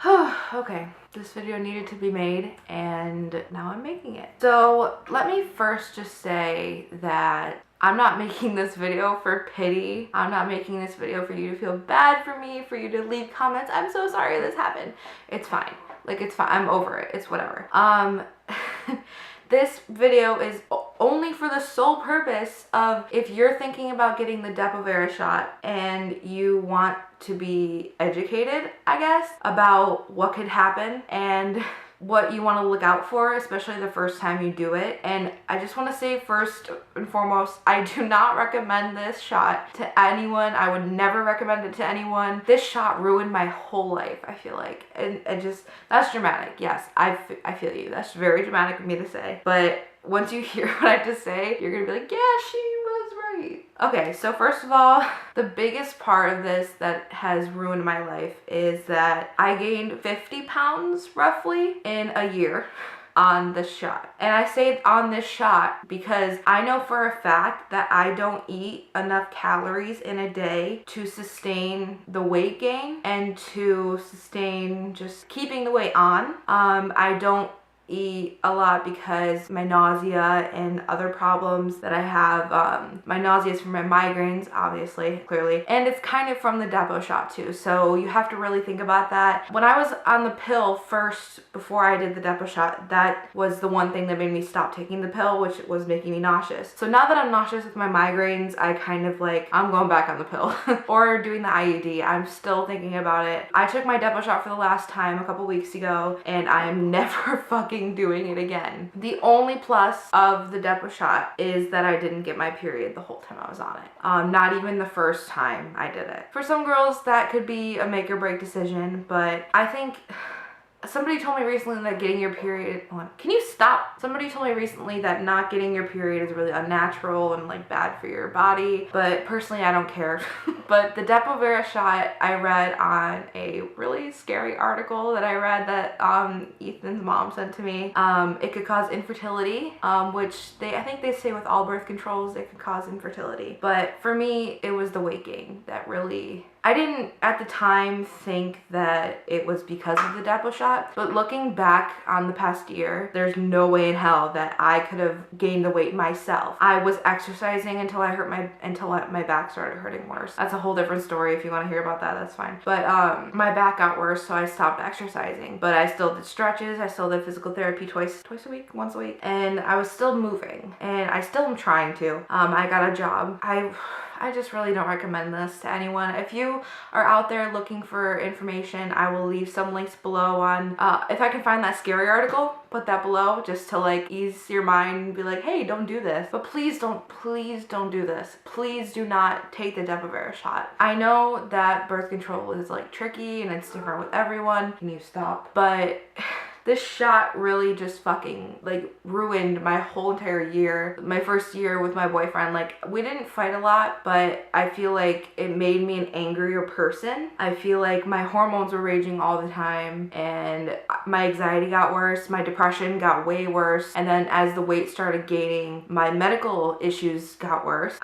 Okay, this video needed to be made and now I'm making it. So let me first just say that I'm not making this video for pity. I'm not making this video for you to feel bad for me, for you to leave comments. I'm so sorry this happened. It's fine. Like, it's fine. I'm over it. It's whatever. This video is only for the sole purpose of if you're thinking about getting the Depo Provera shot and you want to be educated, I guess, about what could happen and what you want to look out for, especially the first time you do it. And I just want to say first and foremost, I do not recommend this shot to anyone. I would never recommend it to anyone. This shot ruined my whole life, I feel like. And just, that's dramatic. Yes, I feel you. That's very dramatic of me to say. But once you hear what I just say, you're gonna be like, yeah, she was right. Okay, so first of all, the biggest part of this that has ruined my life is that I gained 50 pounds roughly in a year on this shot. And I say on this shot because I know for a fact that I don't eat enough calories in a day to sustain the weight gain and to sustain just keeping the weight on. I don't eat a lot because my nausea and other problems that I have. My nausea is from my migraines, obviously, clearly, and it's kind of from the Depo shot too, so you have to really think about that. When I was on the pill first, before I did the Depo shot, that was the one thing that made me stop taking the pill, which was making me nauseous. So now that I'm nauseous with my migraines, I kind of like, I'm going back on the pill or doing the IUD. I'm still thinking about it. I took my Depo shot for the last time a couple weeks ago and I am never fucking doing it again. The only plus of the Depo shot is that I didn't get my period the whole time I was on it. Not even the first time I did it. For some girls, that could be a make or break decision, but I think somebody told me recently that getting your period, can you stop? Somebody told me recently that not getting your period is really unnatural and like bad for your body, but personally I don't care. But the Depo Provera shot, I read on a really scary article that I read that Ethan's mom sent to me. It could cause infertility, which I think they say with all birth controls it could cause infertility. But for me, it was the weight gain that really, I didn't at the time think that it was because of the Depo shot, but looking back on the past year, there's no way in hell that I could have gained the weight myself. I was exercising until my back started hurting worse. That's a whole different story. If you want to hear about that, that's fine. But my back got worse, so I stopped exercising. But I still did stretches. I still did physical therapy twice a week, once a week, and I was still moving, and I still am trying to. I got a job. I just really don't recommend this to anyone. If you are out there looking for information, I will leave some links below on, if I can find that scary article, put that below just to like ease your mind and be like, hey, don't do this. But please don't do this. Please do not take the Depo Provera shot. I know that birth control is like tricky and it's different with everyone. Can you stop? But this shot really just fucking like ruined my whole entire year. My first year with my boyfriend, like we didn't fight a lot, but I feel like it made me an angrier person. I feel like my hormones were raging all the time and my anxiety got worse, my depression got way worse, and then as the weight started gaining, my medical issues got worse.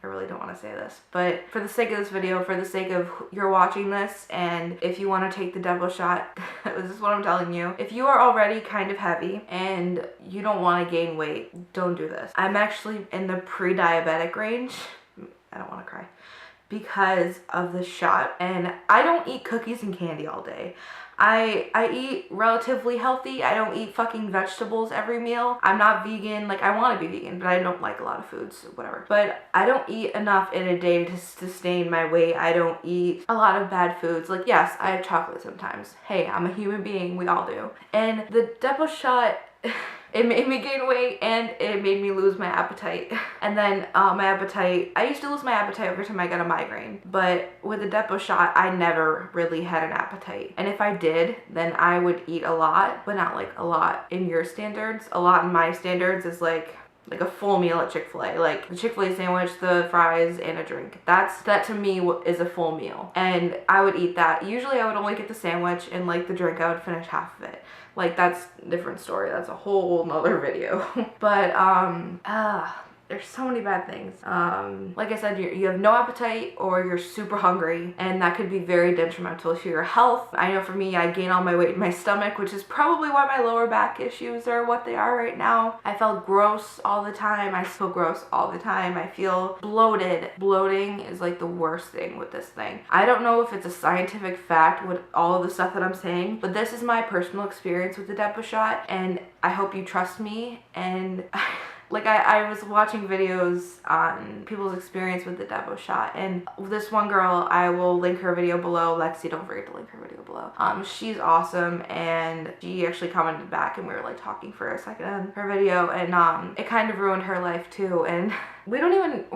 I really don't want to say this, but for the sake of this video, for the sake of you're watching this, and if you want to take the Depo shot, this is what I'm telling you. If you are already kind of heavy and you don't want to gain weight, don't do this. I'm actually in the pre-diabetic range. I don't want to cry. Because of the shot, and I don't eat cookies and candy all day. I eat relatively healthy. I don't eat fucking vegetables every meal. I'm not vegan. Like, I want to be vegan, but I don't like a lot of foods, whatever. But I don't eat enough in a day to sustain my weight. I don't eat a lot of bad foods. Like, yes, I have chocolate sometimes. Hey, I'm a human being. We all do. And the Depo shot, it made me gain weight and it made me lose my appetite. And then my appetite, I used to lose my appetite every time I got a migraine, but with the Depo shot, I never really had an appetite. And if I did, then I would eat a lot, but not like a lot in your standards. A lot in my standards is like a full meal at Chick-fil-A, like the Chick-fil-A sandwich, the fries, and a drink. That to me is a full meal, and I would eat that. Usually I would only get the sandwich, and like the drink I would finish half of it. Like, that's a different story. That's a whole nother video. But there's so many bad things. Like I said, you have no appetite or you're super hungry, and that could be very detrimental to your health. I know for me, I gain all my weight in my stomach, which is probably why my lower back issues are what they are right now. I felt gross all the time. I feel gross all the time. I feel bloated. Bloating is like the worst thing with this thing. I don't know if it's a scientific fact with all of the stuff that I'm saying, but this is my personal experience with the Depo shot, and I hope you trust me. And like I was watching videos on people's experience with the Depo shot, and this one girl, I will link her video below. Lexi, don't forget to link her video below. She's awesome, and she actually commented back, and we were like talking for a second on her video, and it kind of ruined her life too. And we're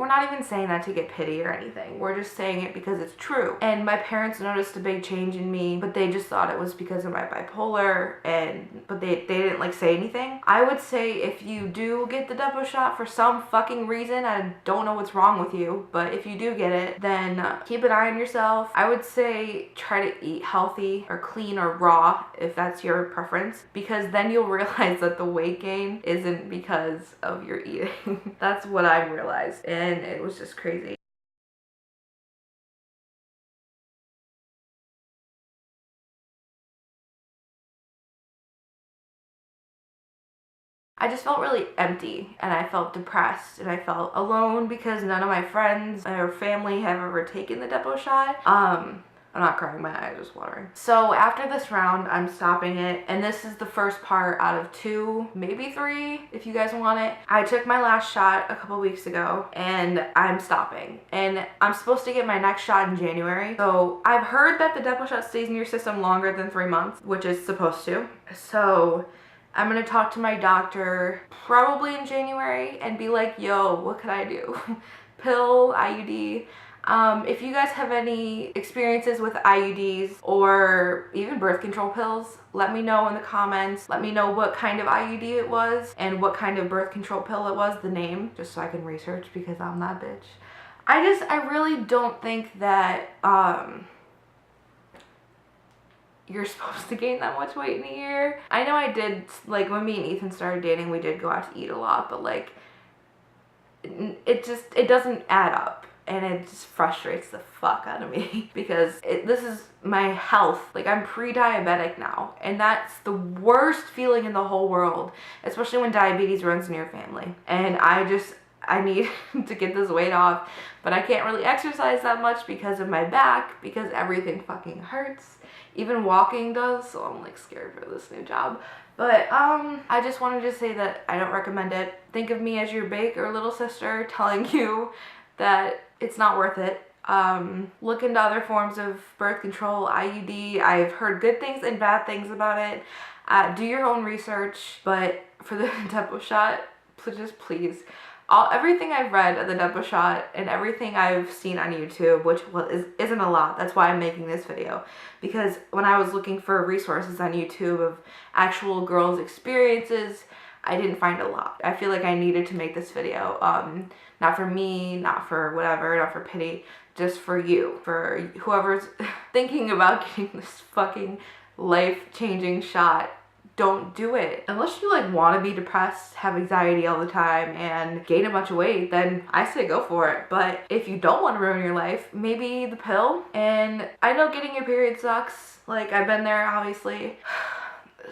not even saying that to get pity or anything. We're just saying it because it's true. And my parents noticed a big change in me, but they just thought it was because of my bipolar, but they didn't like say anything. I would say if you do get the Depo shot for some fucking reason, I don't know what's wrong with you, but if you do get it, then keep an eye on yourself. I would say try to eat healthy or clean or raw if that's your preference, because then you'll realize that the weight gain isn't because of your eating. That's what I realized, and it was just crazy. I just felt really empty, and I felt depressed, and I felt alone because none of my friends or family have ever taken the Depo shot. I'm not crying, my eyes are just watering. So after this round, I'm stopping it, and this is the first part out of 2, maybe 3, if you guys want it. I took my last shot a couple weeks ago, and I'm stopping. And I'm supposed to get my next shot in January. So I've heard that the Depo shot stays in your system longer than 3 months, which is supposed to. So I'm gonna talk to my doctor probably in January and be like, yo, what could I do? Pill, IUD. If you guys have any experiences with IUDs or even birth control pills, let me know in the comments. Let me know what kind of IUD it was and what kind of birth control pill it was, the name, just so I can research, because I'm that bitch. I really don't think that you're supposed to gain that much weight in a year. I know I did, like when me and Ethan started dating, we did go out to eat a lot, but like it doesn't add up. And it just frustrates the fuck out of me because this is my health. Like, I'm pre-diabetic now, and that's the worst feeling in the whole world, especially when diabetes runs in your family. And I need to get this weight off, but I can't really exercise that much because of my back, because everything fucking hurts. Even walking does, so I'm like scared for this new job. But I just wanted to say that I don't recommend it. Think of me as your big or little sister telling you that it's not worth it. Look into other forms of birth control, IUD. I've heard good things and bad things about it. Do your own research, but for the Depo shot, please. Everything I've read of the Depo shot and everything I've seen on YouTube, which isn't a lot, that's why I'm making this video, because when I was looking for resources on YouTube of actual girls' experiences, I didn't find a lot. I feel like I needed to make this video. Not for me, not for whatever, not for pity, just for you, for whoever's thinking about getting this fucking life-changing shot. Don't do it. Unless you like want to be depressed, have anxiety all the time, and gain a bunch of weight, then I say go for it. But if you don't want to ruin your life, maybe the pill. And I know getting your period sucks. Like, I've been there, obviously.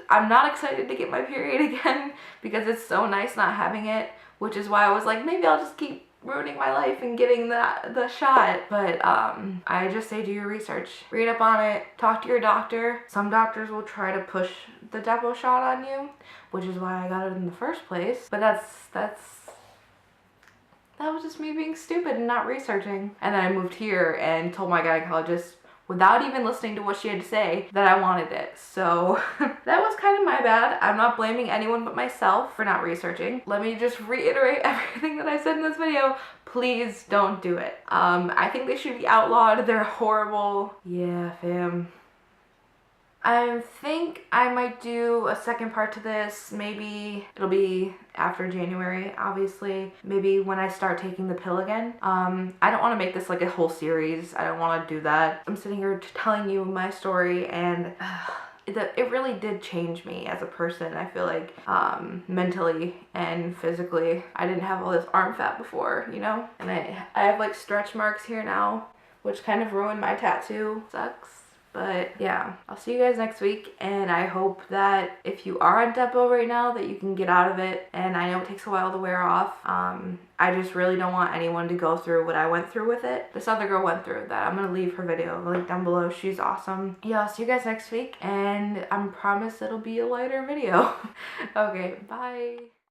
I'm not excited to get my period again because it's so nice not having it, which is why I was like, maybe I'll just keep ruining my life and getting the shot. But I just say do your research, read up on it, talk to your doctor. Some doctors will try to push the Depo shot on you, which is why I got it in the first place. But that was just me being stupid and not researching. And then I moved here and told my gynecologist, without even listening to what she had to say, that I wanted it. So that was kind of my bad. I'm not blaming anyone but myself for not researching. Let me just reiterate everything that I said in this video. Please don't do it. I think they should be outlawed. They're horrible. Yeah, fam. I think I might do a second part to this. Maybe it'll be after January, obviously. Maybe when I start taking the pill again. I don't want to make this like a whole series. I don't want to do that. I'm sitting here telling you my story, and it really did change me as a person. I feel like mentally and physically. I didn't have all this arm fat before, you know? And I have like stretch marks here now, which kind of ruined my tattoo. Sucks. But yeah, I'll see you guys next week, and I hope that if you are on Depo right now that you can get out of it. And I know it takes a while to wear off. I just really don't want anyone to go through what I went through with it. This other girl went through that. I'm gonna leave her video link down below. She's awesome. Yeah, I'll see you guys next week, and I promise it'll be a lighter video. Okay, bye.